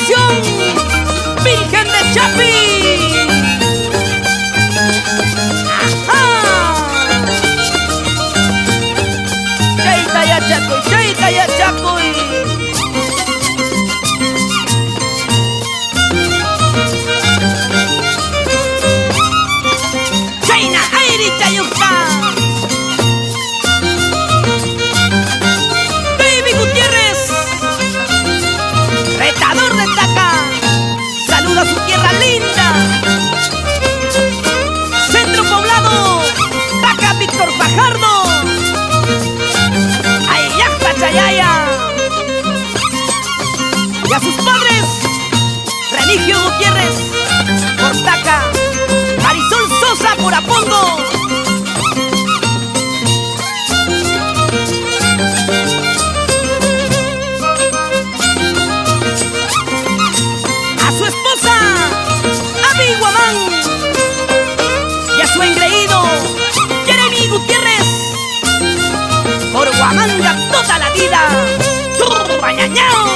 revelación, Virgen de Chapi. ¡Ajá! Cheita ya Chacoy, cheita ya Chacoy. Chaina Airi Chayuca. Baby Gutiérrez, retador de Taca. Saluda a su tierra linda. Centro poblado, Taca Víctor Fajardo. Ayayacta Chayaya. Y a sus padres, Remigio Gutiérrez por Taca, Marisol Sosa por Apongo. A su esposa, Abi Guamán. Y a su engreído, Jeremy Gutiérrez por Huamanga toda la vida. ¡Bañañao!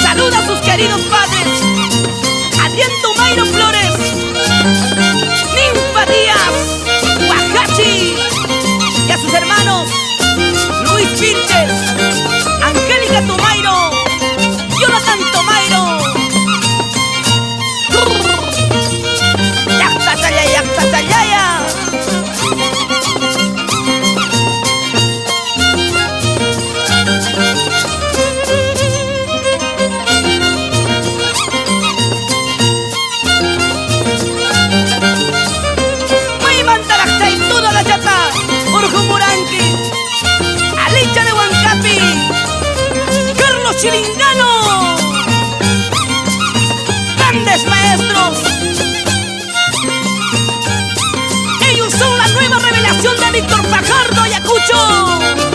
Saluda a sus queridos padres, Adrián Tomairo Flores, Ninfa Díaz, Guajachi, y a sus hermanos Luis Vilches, Angélica Tomairo, Jonathan Tomairo. ¡Yacta Chayaya, yacta Chayaya! Alicha de Huancapi, Carlos Chilingano, grandes maestros. Ellos son la nueva revelación de Víctor Fajardo, Ayacucho.